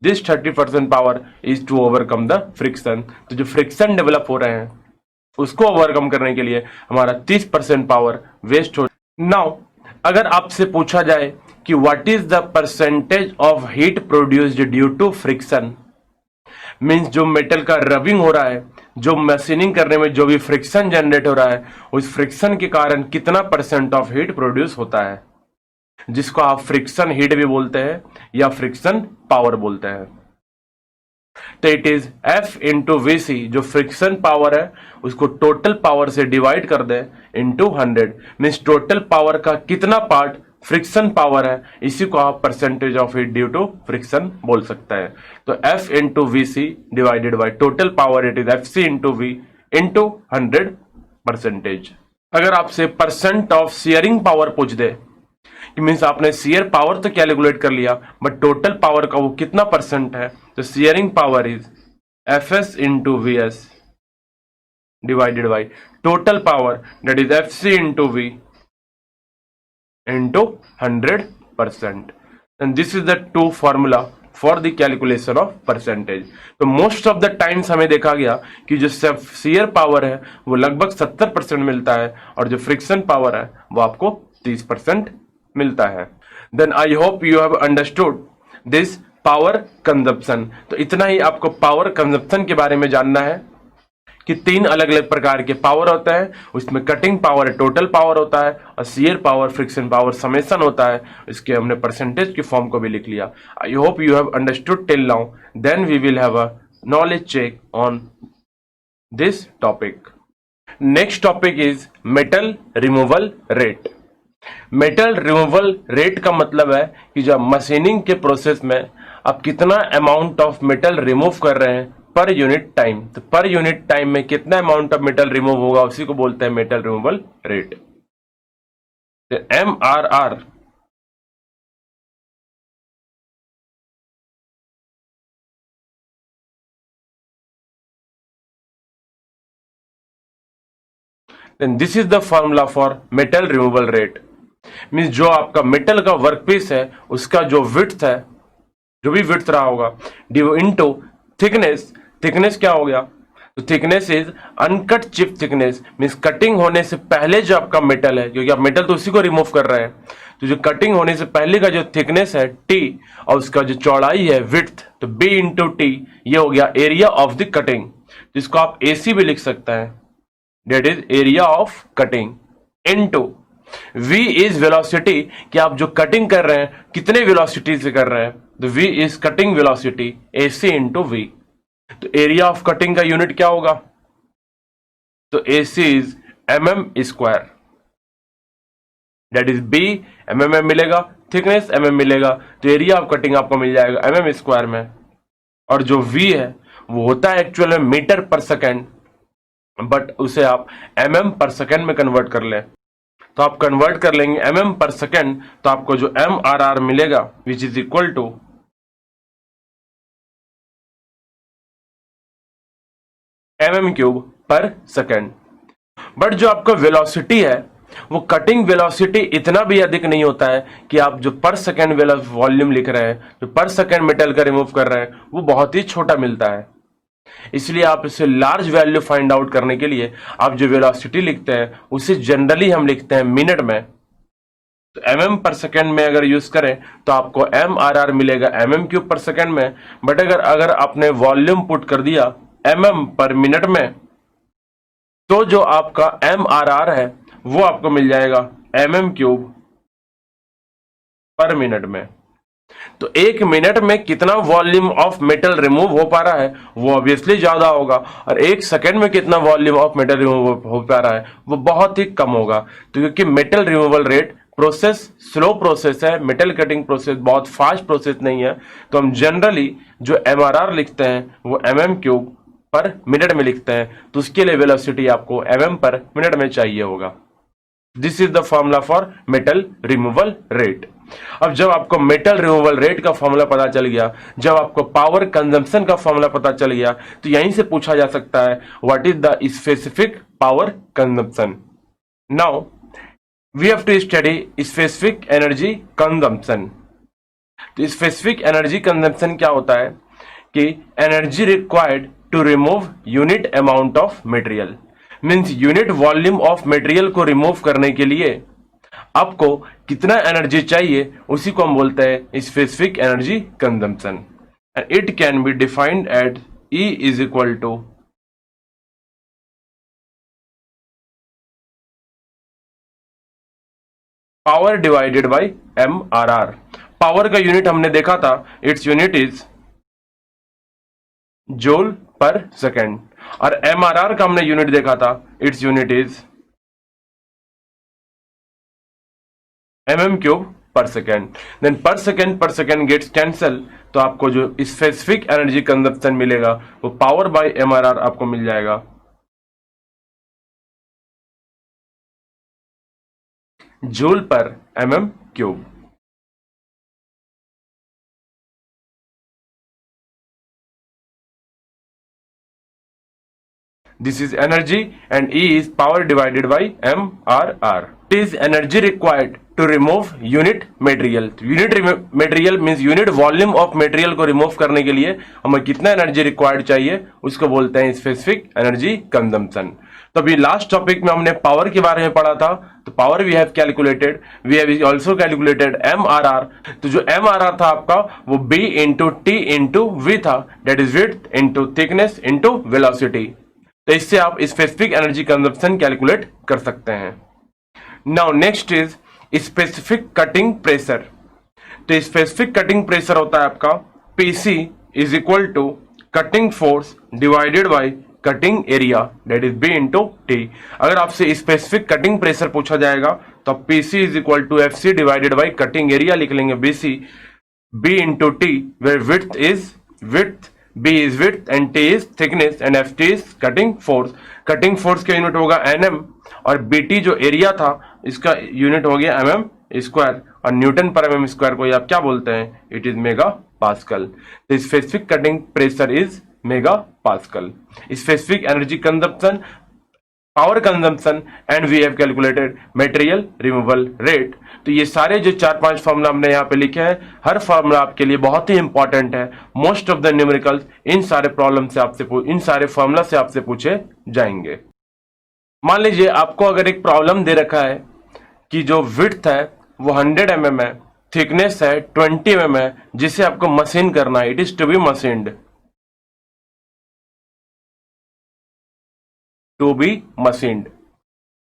this 30% power is to overcome the friction. तो जो फ्रिक्शन डेवलप हो रहे हैं उसको ओवरकम करने के लिए हमारा 30% पावर वेस्ट हो। नाउ अगर आपसे पूछा जाए कि what is the percentage of heat produced due to friction, means जो मेटल का रबिंग हो रहा है, जो मशीनिंग करने में जो भी फ्रिक्शन जनरेट हो रहा है, उस फ्रिक्शन के कारण कितना % ऑफ हीट प्रोड्यूस होता है, जिसको आप फ्रिक्शन हीट भी बोलते हैं या फ्रिक्शन पावर बोलते हैं। तो it is F into VC, जो फ्रिक्शन पावर है उसको टोटल पावर से डिवाइड कर दे इंटू 100, मीन्स टोटल पावर का कितना पार्ट फ्रिक्शन पावर है, इसी को आप percentage of heat due to friction बोल सकते हैं। तो F into VC divided by total power, it is FC into V into 100%। अगर आपसे परसेंट ऑफ शियरिंग पावर पूछ दे, मीन्स आपने शियर पावर तो कैलकुलेट कर लिया बट टोटल पावर का वो कितना % है, तो shearing power is FS into VS divided by total power, that is FC into V into 100%. And this is the two formula for the calculation of percentage. तो most of the times हमें देखा गया कि जो shear power है वो लगभग 70% मिलता है और जो फ्रिक्शन पावर है वो आपको 30% मिलता है. Then I hope you have understood this power consumption. तो इतना ही आपको पावर कंजप्शन के बारे में जानना है कि तीन अलग अलग प्रकार के पावर होता है. उसमें कटिंग पावर टोटल पावर होता है और shear power friction power summation होता है. इसके हमने परसेंटेज की फॉर्म को भी लिख लिया. I hope you have understood till now. Then we will have a knowledge check on this topic. Next topic is metal removal rate. Metal removal rate का मतलब है कि जब मशीनिंग के प्रोसेस में आप कितना अमाउंट ऑफ मेटल रिमूव कर रहे हैं पर यूनिट टाइम. तो पर यूनिट टाइम में कितना अमाउंट ऑफ मेटल रिमूव होगा उसी को बोलते हैं metal removal rate. MRR then this is the formula for metal removal rate. Means जो आपका मेटल का वर्कपीस है उसका जो विड्थ है, जो भी विड्थ रहा होगा, इनटू थिकनेस. थिकनेस क्या हो गया? तो thickness is uncut chip thickness. Means cutting होने से पहले जो आपका मेटल है, क्योंकि आप मेटल तो उसी को रिमूव कर रहे हैं, तो जो कटिंग होने से पहले का जो थिकनेस है टी और उसका जो चौड़ाई है विड्थ, तो बी इंटू टी, ये हो गया एरिया ऑफ द कटिंग, जिसको आप एसी भी लिख सकते हैं. That is area of cutting into V is velocity, कि आप जो कटिंग कर रहे हैं कितने वेलोसिटी से कर रहे हैं. तो V is cutting velocity AC into V. तो एरिया ऑफ कटिंग का यूनिट क्या होगा? तो AC is mm square. That is B mm में मिलेगा, थिकनेस mm मिलेगा, तो एरिया ऑफ कटिंग आपको मिल जाएगा mm स्क्वायर में. और जो V है वो होता है एक्चुअल में मीटर पर सेकेंड, बट उसे आप mm पर सेकेंड में कन्वर्ट कर लें. तो आप कन्वर्ट कर लेंगे mm पर सेकेंड, तो आपको जो MRR मिलेगा which is equal to mm³ पर सेकेंड. बट जो आपका वेलोसिटी है वो कटिंग वेलोसिटी इतना भी अधिक नहीं होता है कि आप जो पर सेकेंड वॉल्यूम लिख रहे हैं, जो पर सेकेंड मेटल का रिमूव कर रहे हैं, वो बहुत ही छोटा मिलता है. इसलिए आप इसे लार्ज वैल्यू फाइंड आउट करने के लिए आप जो वेलोसिटी लिखते हैं उसे जनरली हम लिखते हैं मिनट में. तो mm पर सेकेंड में अगर यूज करें तो आपको MRR मिलेगा mm³ पर सेकेंड में. बट अगर आपने वॉल्यूम पुट कर दिया mm पर मिनट में, तो जो आपका MRR है वो आपको मिल जाएगा mm³ पर मिनट में. तो एक मिनट में कितना वॉल्यूम ऑफ मेटल रिमूव हो पा रहा है वो ऑब्वियसली ज्यादा होगा, और एक सेकेंड में कितना वॉल्यूम ऑफ मेटल रिमूव हो पा रहा है वो बहुत ही कम होगा. तो क्योंकि metal removal rate process slow process है, मेटल कटिंग प्रोसेस बहुत फास्ट प्रोसेस नहीं है, तो हम जनरली जो MRR लिखते हैं वो mm³ पर मिनट में लिखते हैं. तो उसके लिए वेलोसिटी आपको mm पर मिनट में चाहिए होगा. This is the formula for metal removal rate. अब जब आपको मेटल रिमूवल रेट का फॉर्मूला पता चल गया, जब आपको पावर कंजम्पशन का फॉर्मूला पता चल गया, तो यहीं से पूछा जा सकता है what is the specific power consumption. Now we have to study specific energy consumption. तो स्पेसिफिक एनर्जी कंजम्पशन क्या होता है कि energy required to remove unit amount of material. Means unit volume of material को रिमूव करने के लिए आपको कितना एनर्जी चाहिए उसी को हम बोलते हैं specific energy consumption. And it can be defined at E is equal to power divided by MRR. Power का यूनिट हमने देखा था, it's unit is joule per second, और MRR का हमने यूनिट देखा था, इट्स यूनिट इज mm³ पर सेकेंड. देन पर सेकेंड गेट्स कैंसल, तो आपको जो स्पेसिफिक एनर्जी कंजप्शन मिलेगा वो पावर बाय MRR आपको मिल जाएगा जूल पर mm³. This is energy and E is power divided by MRR. It is energy required to remove unit material. Unit material means unit volume of material को remove करने के लिए हमें कितना energy required चाहिए, उसको बोलते हैं स्पेसिफिक एनर्जी कंजम्पशन। तो अभी लास्ट टॉपिक में हमने पावर के बारे में पढ़ा था। तो power we have calculated, we have also calculated MRR। तो जो MRR था आपका वो B into T into V था, that is width into thickness into velocity. तो इससे आप स्पेसिफिक एनर्जी कंजम्पशन कैलकुलेट कर सकते हैं। Now next is specific cutting pressure. तो स्पेसिफिक कटिंग प्रेशर होता है आपका PC is equal to cutting force divided by cutting area, that is B into T। अगर आपसे स्पेसिफिक कटिंग प्रेशर पूछा जाएगा तो PC is equal to FC divided by cutting area लिख लेंगे BC, B into T, where width is width, B is width and T is thickness and FT is cutting force। Cutting force का unit होगा NM और BT जो area था इसका unit हो गया mm स्क्वायर, और न्यूटन पर mm स्क्वायर को आप क्या बोलते हैं, it is mega pascal. The specific cutting pressure is mega pascal. Specific energy consumption, power consumption and we have calculated material removal rate. तो ये सारे जो 4-5 फॉर्मूला हमने यहाँ पे लिखे हैं, हर फॉर्मूला आपके लिए बहुत ही इंपॉर्टेंट है। मोस्ट ऑफ द न्यूमेरिकल्स इन सारे प्रॉब्लम से आपसे इन सारे फॉर्मूला से आपसे पूछे जाएंगे। मान लीजिए आपको अगर एक प्रॉब्लम दे रखा है कि जो विड्थ है वो 100 mm है, थिकनेस है 20 mm है, जिसे आपको मशीन करना है, it is to be machined, to be machined.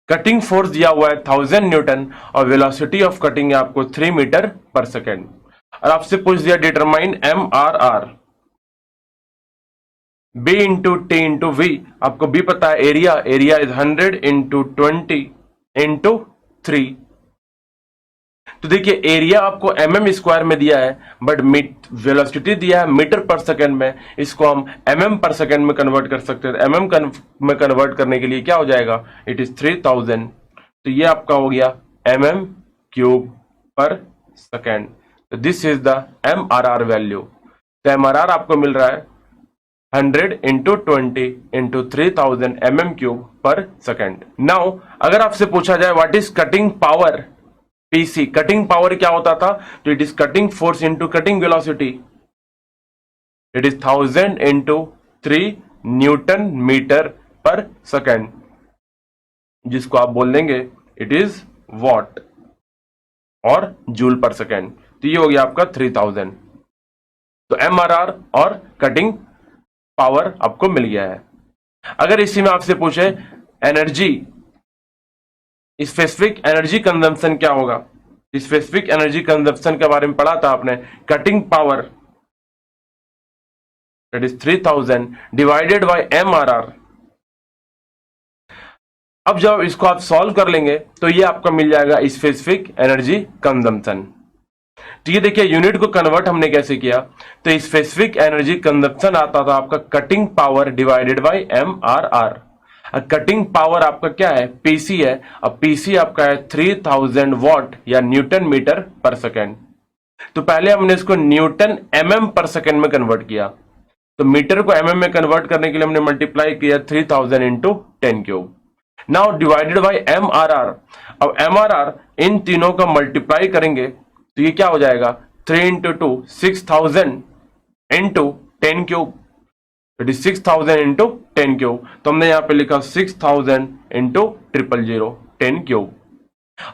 Cutting force दिया हुआ है 1000 न्यूटन और वेलोसिटी ऑफ कटिंग है आपको 3 मीटर पर सेकेंड। और आपसे पूछ दिया determine MRR, B into T into V, आपको B पता है area, area is 100 into 20 into 3। तो देखिए एरिया आपको mm स्क्वायर में दिया है, बट वेलोसिटी दिया है मीटर पर सेकेंड में, इसको हम mm पर सेकेंड में कन्वर्ट कर सकते हैं। mm में कन्वर्ट करने के लिए क्या हो जाएगा, इट इज 3000। तो ये आपका हो गया mm क्यूब पर सेकेंड। तो this is the MRR value. तो MRR आपको मिल रहा है 100 into 20 into 3000 mm cube per second. Now अगर आपसे पूछा जाए what is cutting power PC, cutting power क्या होता था, तो it is cutting force into cutting velocity, it is 1000 into 3 newton metre per second, जिसको आप बोल देंगे इट इज वॉट और जूल पर सेकेंड। तो ये हो गया आपका 3000। तो MRR और कटिंग पावर आपको मिल गया है। अगर इसी में आपसे पूछे एनर्जी, स्पेसिफिक एनर्जी कंजम्पशन क्या होगा, स्पेसिफिक एनर्जी कंजम्पशन के बारे में पढ़ा था आपने, cutting power that is 3000 divided by MRR। अब जब इसको आप सॉल्व कर लेंगे तो ये आपको मिल जाएगा स्पेसिफिक एनर्जी कंजम्पशन। तो ये देखिए यूनिट को कन्वर्ट हमने कैसे किया, तो स्पेसिफिक एनर्जी कंजम्पशन आता था आपका cutting power divided by MRR। Cutting power आपका क्या है, PC है, अब PC आपका है 3000 वॉट या न्यूटन मीटर पर सेकेंड। तो पहले हमने इसको न्यूटन mm पर सेकेंड में कन्वर्ट किया, तो मीटर को mm में कन्वर्ट करने के लिए हमने मल्टीप्लाई किया 3000 into 10 cube. Now divided by MRR। अब MRR इन तीनों का मल्टीप्लाई करेंगे तो ये क्या हो जाएगा, 3 into 2 6000 into 10 cube, it is 6000 into 10 cube. तो हमने यहाँ पे लिखा 6000 इंटू 000 10 क्यूब,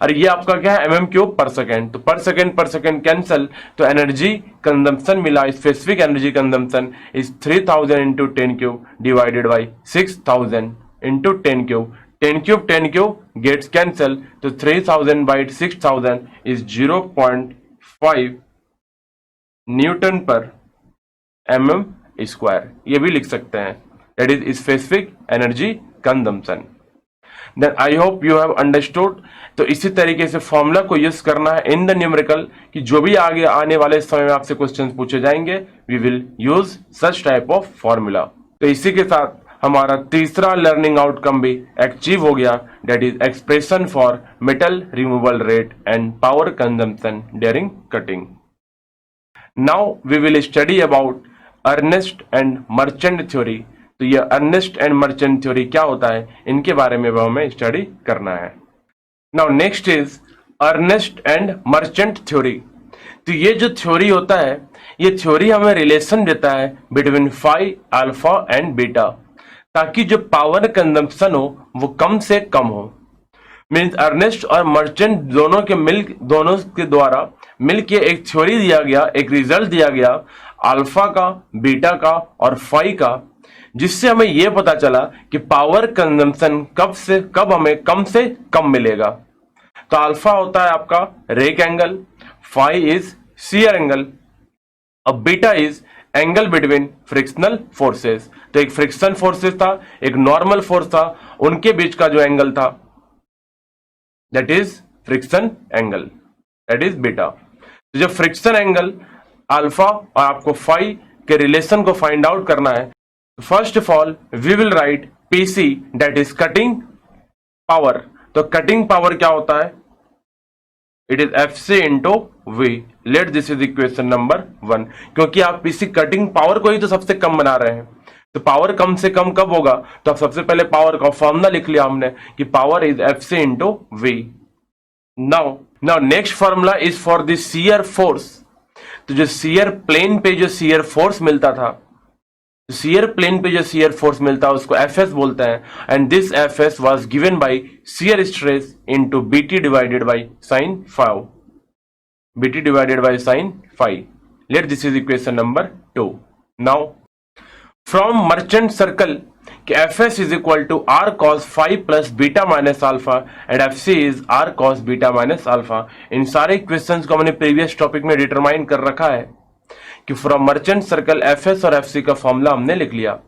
और ये आपका क्या है mm क्यूब पर सेकेंड। तो पर सेकेंड कैंसल, तो एनर्जी कंजम्पशन मिला, specific energy consumption is 3000 into 10 cube divided by 6000 into 10 cube. 10 cube gets cancel, तो 3000 by 6000 is 0.5 newton per mm square, ये भी लिख सकते हैं, that is specific energy consumption. Then I hope you have understood. तो इसी तरीके से फॉर्मूला को यूज करना है इन द न्यूमेरिकल, कि जो भी आगे आने वाले समय में आपसे क्वेश्चंस पूछे जाएंगे, we will use such type of formula. तो इसी के साथ हमारा तीसरा लर्निंग आउटकम भी अचीव हो गया, that is expression for metal removal rate and power consumption during cutting. Now we will study about Ernest and Merchant theory, तो ये अर्नेस्ट एंड मर्चेंट थ्योरी क्या होता है, इनके बारे में हमें स्टडी करना है। Now next is Ernest and Merchant theory. तो ये जो थ्योरी होता है, ये थ्योरी हमें रिलेशन देता है between phi, alpha and beta, ताकि जो पावर कंजम्पशन हो वो कम से कम हो। मीन्स अर्नेस्ट और मर्चेंट दोनों के द्वारा मिलके एक थ्योरी दिया गया, एक रिजल्ट दिया गया अल्फा का, बीटा का और फाई का, जिससे हमें यह पता चला कि पावर कंजम्पशन कब हमें कम से कम मिलेगा। तो अल्फा होता है आपका rake angle, phi is shear angle, अब beta is angle between frictional forces. तो एक फ्रिक्शन फोर्सेस था, एक नॉर्मल फोर्स था, उनके बीच का जो एंगल था that is friction angle, that is beta. तो जब फ्रिक्शन एंगल अल्फा और आपको फाई के रिलेशन को फाइंड आउट करना है, first of all we will write PC that is cutting power. तो कटिंग पावर क्या होता है, it is F C into V. Let this is equation number 1, क्योंकि आप पीसी कटिंग पावर को ही तो सबसे कम बना रहे हैं। तो पावर कम से कम कब होगा, तो अब सबसे पहले पावर का फॉर्मूला लिख लिया हमने कि power is F C into V. Now next formula is for the shear force. तो जो शियर प्लेन पे जो शियर फोर्स मिलता था, शियर प्लेन पे जो शियर फोर्स मिलता है उसको एफ बोलते हैं, and this F was given by shear stress into BT divided by sine phi, BT divided by sine phi. Let this is equation number 2। Now from merchant circle कि Fs is equal to R cos phi plus beta minus alpha and Fc is R cos beta minus alpha. इन सारे equations को हमने previous topic में determine कर रखा है कि फ्रॉम मर्चेंट सर्कल Fs और Fc का फॉर्मूला हमने लिख लिया।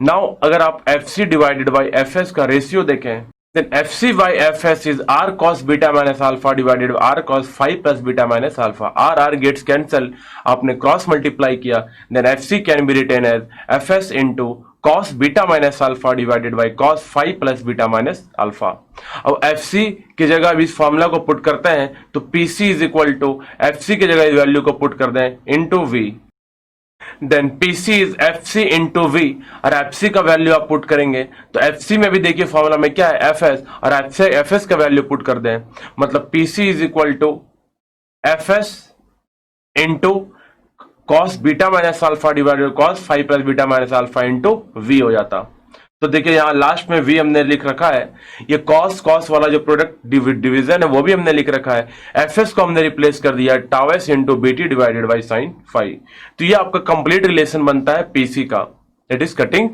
नाउ अगर आप Fc डिवाइडेड बाय Fs का रेशियो देखें, then Fc by Fs is r cos beta minus alpha divided by r cos 5 plus beta minus alpha. r gets cancel, आपने क्रॉस मल्टीप्लाई किया, then Fc can be written as Fs into cos beta minus alpha divided by cos 5 plus beta minus alpha. अब Fc की जगह अब इस formula को put करते हैं तो Pc is equal to Fc की जगह इस वैल्यू को पुट कर दें into V. Then Pc is Fc into V, और Fc का वैल्यू आप पुट करेंगे तो Fc में भी देखिए फॉर्मूला में क्या है Fs, और Fs का वैल्यू पुट कर दें, मतलब Pc is equal to Fs into cos beta minus alpha divided cos 5 plus beta minus alpha into V हो जाता। तो देखिए यहाँ लास्ट में V हमने लिख रखा है, ये कॉस वाला जो प्रोडक्ट डिवीजन है वो भी हमने लिख रखा है, Fs को हमने रिप्लेस कर दिया tau S into BT divided by sign five. तो ये आपका कंप्लीट रिलेशन बनता है Pc का, that is cutting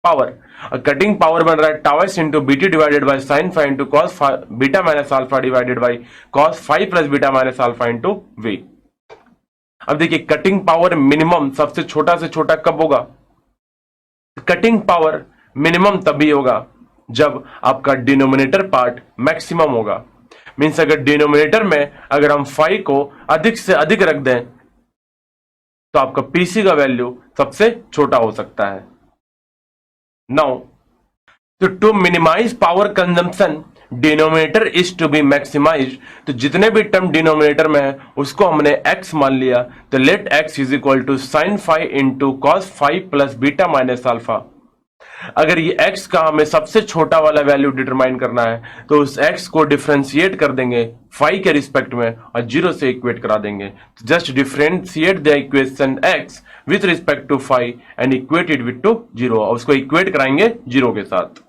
power. Cutting power बन रहा है tau S into BT divided by sign five into cos beta minus alpha divided by cos 5 plus beta minus alpha into V। अब देखिए cutting power minimum सबसे छोटा से छोटा कब होगा, कटिंग पावर मिनिमम तभी होगा जब आपका डिनोमिनेटर पार्ट मैक्सिमम होगा। मींस अगर डिनोमिनेटर में अगर हम 5 को अधिक से अधिक रख दें तो आपका पीसी का वैल्यू सबसे छोटा हो सकता है। नाउ तो to minimise power consumption denominator is to be maximise. तो जितने भी टर्म डिनोमिनेटर में है उसको हमने x मान लिया, तो let x is equal to sine 5 into cos 5 plus beta minus alpha. अगर ये x का हमें सबसे छोटा वाला वैल्यू डिटरमाइन करना है तो उस x को डिफरेंशिएट कर देंगे 5 के रिस्पेक्ट में और 0 से इक्वेट करा देंगे। Just differentiate the equation x with respect to 5 and equate it with to 0, और उसको इक्वेट कराएंगे 0 के साथ।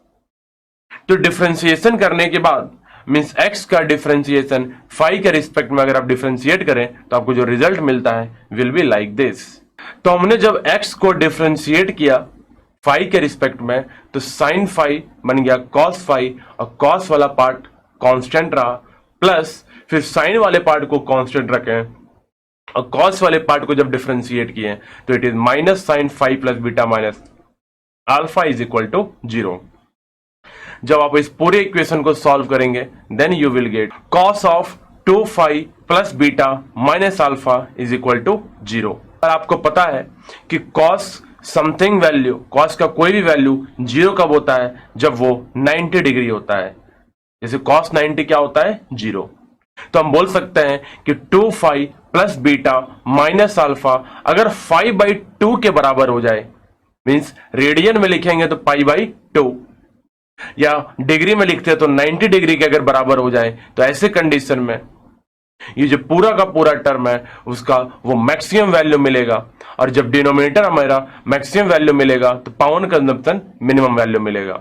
तो डिफरेंशिएशन करने के बाद मींस x का डिफरेंशिएशन 5 के रिस्पेक्ट में अगर आप डिफरेंशिएट करें तो आपको जो रिजल्ट मिलता है विल बी लाइक दिस। तो हमने जब x को डिफरेंशिएट किया 5 के रिस्पेक्ट में तो साइन 5 बन गया cos 5, और cos वाला पार्ट कांस्टेंट रहा, प्लस फिर साइन वाले पार्ट को कांस्टेंट रखें और cos वाले पार्ट को जब डिफरेंशिएट किए तो it is minus sine 5 plus beta minus alpha is equal to 0। जब आप इस पूरे इक्वेशन को सॉल्व करेंगे then you will get cos of 2 plus beta minus alpha is equal to 0। और आपको पता है कि cos समथिंग वैल्यू, cos का कोई भी वैल्यू 0 कब होता है, जब वो 90 डिग्री होता है। जैसे cos 90 क्या होता है 0। तो हम बोल सकते हैं कि 2 प्लस बीटा माइनस अल्फा अगर 5/2 के बराबर हो जाए मीन्स रेडियन में लिखेंगे तो π/2, या डिग्री में लिखते हैं तो 90 डिग्री के अगर बराबर हो जाए तो ऐसे कंडीशन में ये जो पूरा का पूरा टर्म है उसका वो मैक्सिमम वैल्यू मिलेगा, और जब डिनोमिनेटर हमारा मैक्सिमम वैल्यू मिलेगा तो पावर कंजम्पशन मिनिमम वैल्यू मिलेगा।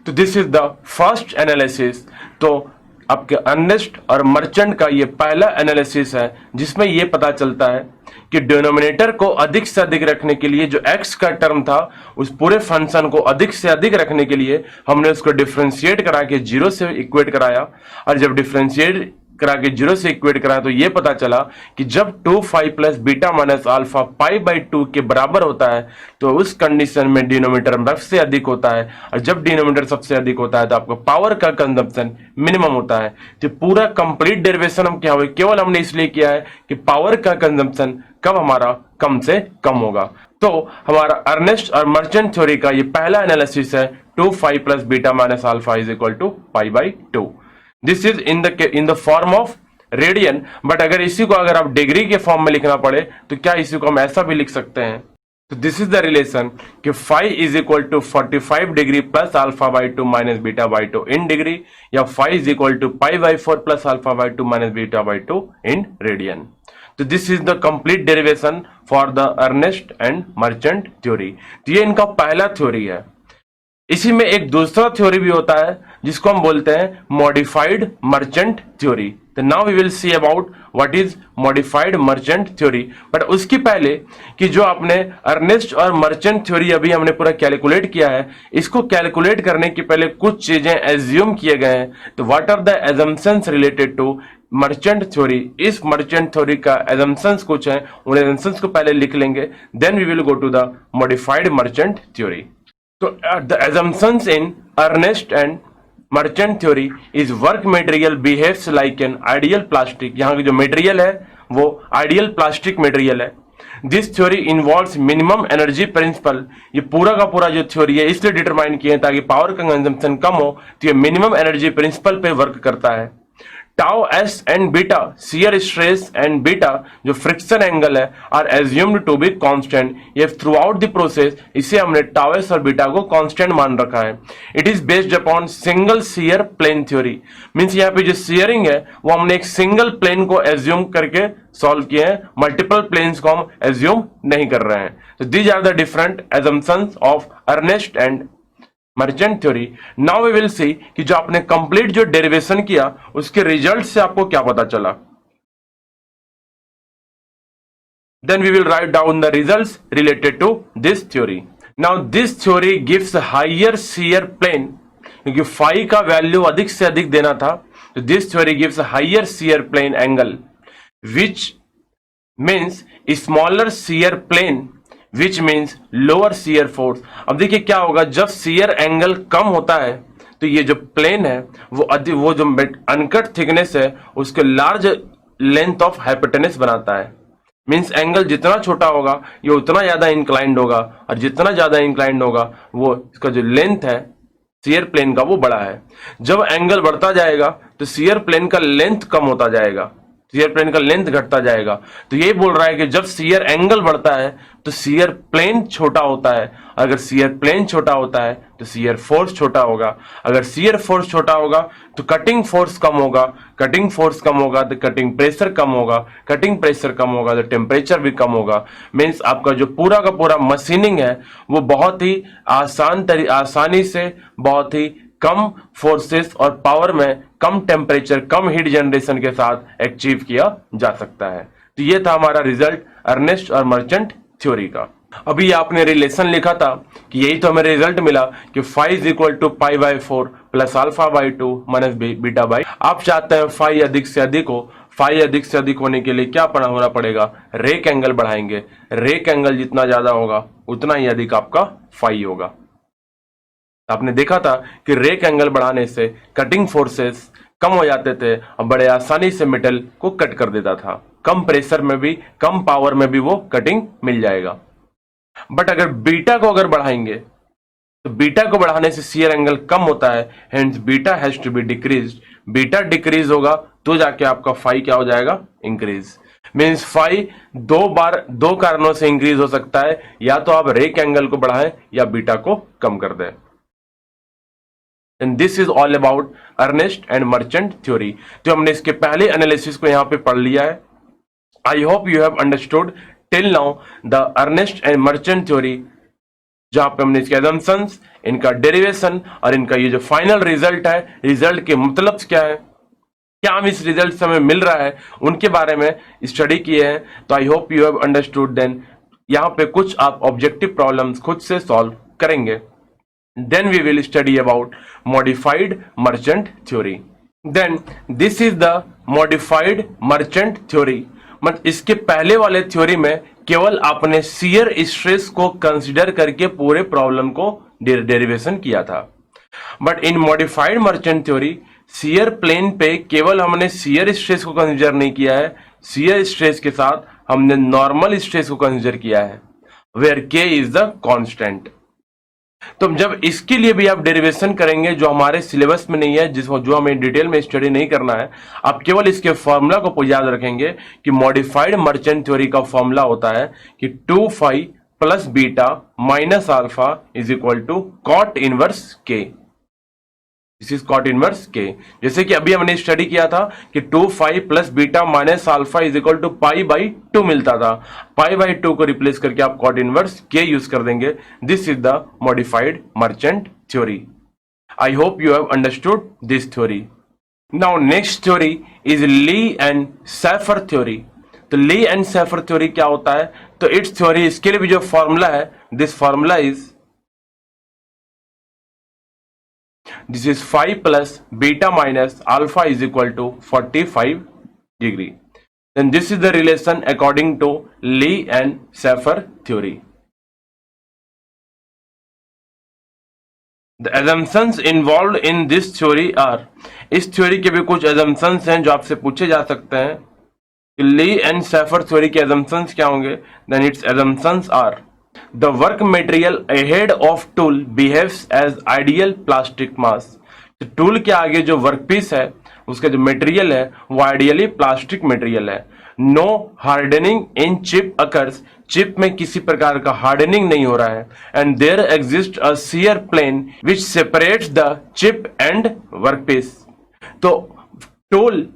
तो this is the first analysis. तो आपके अर्नेस्ट और मर्चेंट का ये पहला एनालिसिस है जिसमें ये पता चलता है कि डिनोमिनेटर को अधिक से अधिक रखने के लिए जो x का टर्म था उस पूरे फंक्शन को अधिक से अधिक रखने के लिए हमने उसको डिफरेंशिएट करा के 0 से इक्वेट कराया, और जब डिफरेंशिएट करा के 0 से इक्वेट कराया तो ये पता चला कि जब 2 प्लस बीटा माइनस अल्फा π/2 के बराबर होता है तो उस कंडीशन में डिनोमिनेटर सबसे अधिक होता है, और जब डिनोमिनेटर सबसे अधिक होता है तो आपका पावर का कंजम्पशन मिनिमम होता है। तो पूरा कंप्लीट डेरिवेशन हम क्या हुए, केवल हमने इसलिए किया है कि पावर का कंजम्पशन कब हमारा कम से कम होगा। तो हमारा अर्नेस्ट और मर्चेंट थ्योरी का ये पहला एनालिसिस है 2 plus beta minus alpha is equal to π/2। This is in the form of radian, but अगर इसी को अगर आप डिग्री के फॉर्म में लिखना पड़े तो क्या इसी को हम ऐसा भी लिख सकते हैं। तो दिस इज द रिलेशन कि phi is equal to 45 degree plus अल्फा/2 माइनस बीटा/2 इन डिग्री, या phi is equal to π/4 plus अल्फा/2 माइनस बीटा/2 इन रेडियन। तो this is the complete derivation for the Ernest and Merchant theory. तो ये इनका पहला थ्योरी है। इसी में एक दूसरा थ्योरी भी होता है जिसको हम बोलते हैं मॉडिफाइड मर्चेंट थ्योरी। तो now we will see about what is modified Merchant theory. But उसकी पहले कि जो आपने अर्नेस्ट और मर्चेंट थ्योरी अभी हमने पूरा कैलकुलेट किया है, इसको कैलकुलेट करने के पहले कुछ चीजें एज्यूम किए गए हैं। तो what are the assumptions related to Merchant theory. इस मर्चेंट थ्योरी का एजम्पशंस कुछ हैं, उन एजम्पशंस को पहले लिख लेंगे, then we will go to the modified Merchant theory. So the assumptions in Ernest and Merchant theory is work material behaves like an ideal plastic। यहाँ की जो मटेरियल है वो आइडियल प्लास्टिक मटेरियल है। This theory involves minimum energy principal. ये पूरा का पूरा जो थ्योरी है इसलिए डिटरमाइन किए ताकि पावर का कंजम्पशन कम हो, तो ये मिनिमम एनर्जी प्रिंसिपल पे वर्क करता है। Tau S and beta shear stress and beta जो फ्रिक्शन एंगल है are assumed to be constant. ये थ्रू आउट द प्रोसेस इसे हमने टाउ एस और बीटा को कांस्टेंट मान रखा है। It is based upon single shear plane theory. Means यहाँ पे जो शियरिंग है वो हमने एक सिंगल प्लेन को एज्यूम करके सॉल्व किए हैं, मल्टीपल प्लेन्स को हम एज्यूम नहीं कर रहे हैं। तो these are the different assumptions of Ernest and Merchant theory. Now we will see कि जो आपने कंप्लीट जो डेरिवेशन किया उसके रिजल्ट से आपको क्या पता चला। Then we will write down the results related to this theory. Now this theory gives higher shear plane, क्योंकि फाई का वैल्यू अधिक से अधिक देना था, तो this theory gives higher shear plane angle which means smaller shear plane which means lower shear force. अब देखिए क्या होगा, जब शियर एंगल कम होता है तो ये जो प्लेन है वो जो अनकट थिकनेस है उसके लार्ज लेंथ ऑफ हाइपोटेनस बनाता है। मीन्स एंगल जितना छोटा होगा ये उतना ज्यादा इंक्लाइंड होगा, और जितना ज्यादा इंक्लाइंड होगा वो इसका जो लेंथ है शियर प्लेन का वो बड़ा है। जब एंगल बढ़ता जाएगा तो शियर प्लेन का लेंथ कम होता जाएगा, शियर प्लेन का लेंथ घटता जाएगा। तो ये बोल रहा है कि जब शियर एंगल बढ़ता है तो शियर प्लेन छोटा होता है, अगर शियर प्लेन छोटा होता है तो शियर फोर्स छोटा होगा, अगर शियर फोर्स छोटा होगा तो कटिंग फोर्स कम होगा, कटिंग फोर्स कम होगा तो कटिंग प्रेशर कम होगा, कटिंग प्रेशर कम होगा तो टेम्परेचर भी कम होगा। मीन्स आपका जो पूरा का पूरा मशीनिंग है वो बहुत ही आसानी से बहुत ही कम फोर्सेस और पावर में कम टेम्परेचर कम हीट जनरेशन के साथ अचीव किया जा सकता है। तो ये था हमारा रिजल्ट अर्नेस्ट और मर्चेंट थ्योरी का। अभी आपने रिलेशन लिखा था कि यही तो हमें रिजल्ट मिला कि phi is equal to π/4 plus अल्फा/2 माइनस बीटा/। आप चाहते हैं फाई अधिक से अधिक हो, फाई अधिक से अधिक होने के लिए क्या होना पड़ेगा, रेक एंगल बढ़ाएंगे। रेक एंगल जितना ज्यादा होगा उतना ही अधिक आपका फाई होगा। आपने देखा था कि रेक एंगल बढ़ाने से कटिंग फोर्सेस कम हो जाते थे और बड़े आसानी से मेटल को कट कर देता था, कम प्रेशर में भी कम पावर में भी वो कटिंग मिल जाएगा। बट अगर बीटा को अगर बढ़ाएंगे तो बीटा को बढ़ाने से शियर एंगल कम होता है, hence beta has to be decrease. Beta decrease होगा तो जाके आपका फाई क्या हो जाएगा, इंक्रीज। मीन्स फाई दो कारणों से इंक्रीज हो सकता है, या तो आप रेक एंगल को बढ़ाएं या बीटा को कम कर दें। And this is all about Ernest and Merchant theory. तो हमने इसके पहले एनालिसिस को यहां पे पढ़ लिया है। I hope you have understood till now the Ernest and Merchant theory, जहां पे हमने इसके assumptions, इनका डेरिवेशन और इनका ये जो फाइनल रिजल्ट है, रिजल्ट के मतलब क्या है, क्या हम इस रिजल्ट से हमें मिल रहा है, उनके बारे में स्टडी किए हैं। तो I hope you have understood. Then यहाँ पे कुछ आप ऑब्जेक्टिव प्रॉब्लम्स खुद से सॉल्व करेंगे। Then we will study about modified Merchant theory. Then this is the modified Merchant theory. मतलब इसके पहले वाले थ्योरी में केवल आपने शियर स्ट्रेस को कंसीडर करके पूरे प्रॉब्लम को डेरिवेशन किया था, but in modified Merchant theory shear plane पे केवल हमने शियर स्ट्रेस को कंसीडर नहीं किया है, शियर स्ट्रेस के साथ हमने नॉर्मल स्ट्रेस को कंसीडर किया है, वेयर के इज द कांस्टेंट। तो जब इसके लिए भी आप डेरिवेशन करेंगे जो हमारे सिलेबस में नहीं है, जो हमें डिटेल में स्टडी नहीं करना है, आप केवल इसके फॉर्मूला को याद रखेंगे कि मॉडिफाइड मर्चेंट थ्योरी का फॉर्मूला होता है कि 2φ plus beta minus alpha is equal to cot inverse K. This is cot inverse K. जैसे कि अभी हमने स्टडी किया था कि 2φ plus beta minus alpha is equal to π/2 मिलता था। π/2 को रिप्लेस करके आप कॉट इनवर्स के यूज कर देंगे। This is the modified Merchant theory. I hope you have understood this theory. Now next theory is Lee and Shaffer theory. तो Lee and Shaffer theory क्या होता है? तो इट्स थ्योरी, इसके लिए भी जो फॉर्मूला है, this formula is this is phi plus beta minus alpha is equal to 45 degree. Then this is the relation according to Lee and Schafer theory. The assumptions involved in this theory are, इस theory के भी कुछ assumptions हैं जो आपसे पूछे जा सकते हैं। Lee and Schafer theory के assumptions क्या होंगे? Then its assumptions are the work material ahead of tool behaves as ideal plastic mass। तो टूल के आगे जो वर्कपीस है उसका जो मटेरियल है वो आइडियली प्लास्टिक मटेरियल है। No hardening in chip occurs, chip में किसी प्रकार का हार्डनिंग नहीं हो रहा है। And there exist a shear plane which separates the chip and workpiece. तो टूल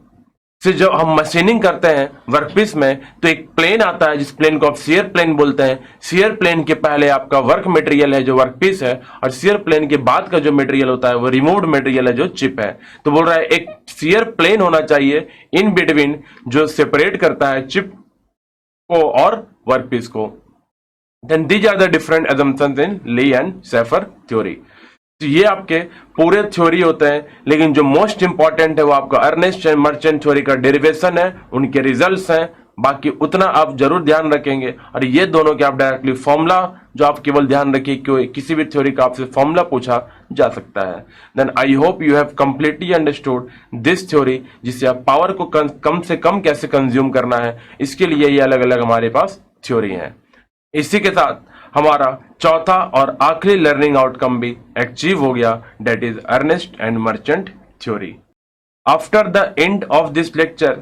से जब हम मशीनिंग करते हैं वर्कपीस में तो एक प्लेन आता है जिस प्लेन को आप शियर प्लेन बोलते हैं। शियर प्लेन के पहले आपका वर्क मटेरियल है जो वर्कपीस है, और शियर प्लेन के बाद का जो मटेरियल होता है वो रिमूव्ड मटेरियल है जो चिप है। तो बोल रहा है एक शियर प्लेन होना चाहिए इन बिटवीन जो सेपरेट करता है चिप को और वर्कपीस को। Then these are the different assumptions in Lee and Shaffer theory. तो ये आपके पूरे थ्योरी होते हैं, लेकिन जो मोस्ट इंपॉर्टेंट है वो आपका अर्नेस्ट एंड मर्चेंट थ्योरी का डेरिवेशन है, उनके रिजल्ट्स हैं। बाकी उतना आप जरूर ध्यान रखेंगे, और ये दोनों के आप डायरेक्टली फॉर्मूला जो आप केवल ध्यान रखिए कि किसी भी थ्योरी का आपसे फॉर्मूला पूछा जा सकता है। Then I hope you have completely understood this theory, जिससे आप पावर को कम से कम कैसे कंज्यूम करना है, इसके लिए ये अलग अलग हमारे पास थ्योरी है। इसी के साथ हमारा चौथा और आखिरी लर्निंग आउटकम भी अचीव हो गया, that is Ernest and Merchant theory. After the end of this lecture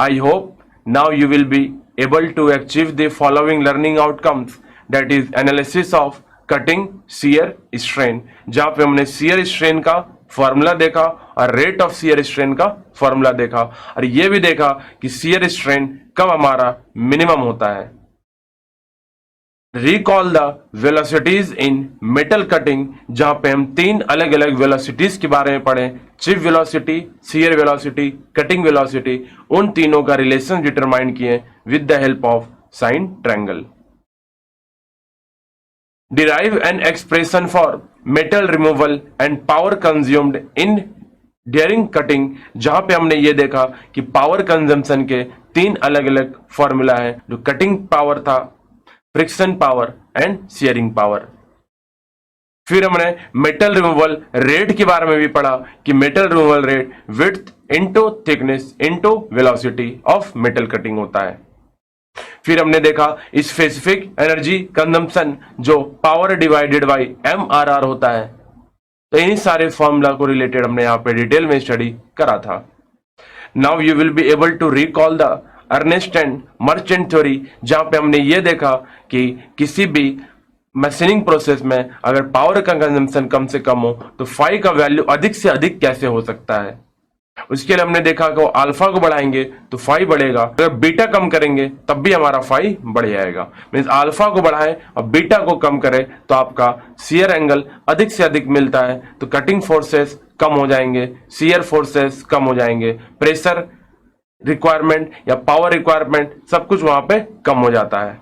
I hope now you will be able to achieve the following learning outcomes, that is analysis of cutting shear strain, जहां पे हमने shear strain का formula देखा और rate of shear strain का formula देखा, और ये भी देखा कि shear strain कब हमारा मिनिमम होता है। Recall the velocities in metal cutting, जहां पे हम तीन अलग अलग वेलोसिटीज के बारे में पढ़े, chip velocity, shear velocity, cutting velocity. उन तीनों का रिलेशन डिटरमाइन किए with the help of sine triangle. Derive an expression for metal removal and power consumed in during cutting, जहां पे हमने ये देखा कि पावर कंजम्पशन के तीन अलग अलग फॉर्मूला है, जो कटिंग पावर था, friction power and sharing power. फिर हमने मेटल रिमूवल रेट के बारे में भी पढ़ा कि metal removal rate width into thickness into velocity of metal cutting होता है। फिर हमने देखा स्पेसिफिक एनर्जी कंजम्पशन जो पावर डिवाइडेड बाय MRR होता है। तो इन सारे फॉर्मूला को रिलेटेड हमने यहाँ पे डिटेल में स्टडी करा था। Now you will be able to recall the Ernest and Merchant theory, जहां पे हमने ये देखा कि किसी भी मशीनिंग प्रोसेस में अगर पावर का कंजम्पशन कम से कम हो तो फाई का वैल्यू अधिक से अधिक कैसे हो सकता है। उसके लिए हमने देखा कि अल्फा को बढ़ाएंगे तो फाई बढ़ेगा, अगर बीटा कम करेंगे तब भी हमारा फाई बढ़ जाएगा। मीन्स अल्फा को बढ़ाएं और बीटा को कम करें तो आपका शियर एंगल अधिक से अधिक मिलता है, तो कटिंग फोर्सेस कम हो जाएंगे, शियर फोर्सेस कम हो जाएंगे, प्रेशर रिक्वायरमेंट या पावर रिक्वायरमेंट सब कुछ वहां पे कम हो जाता है।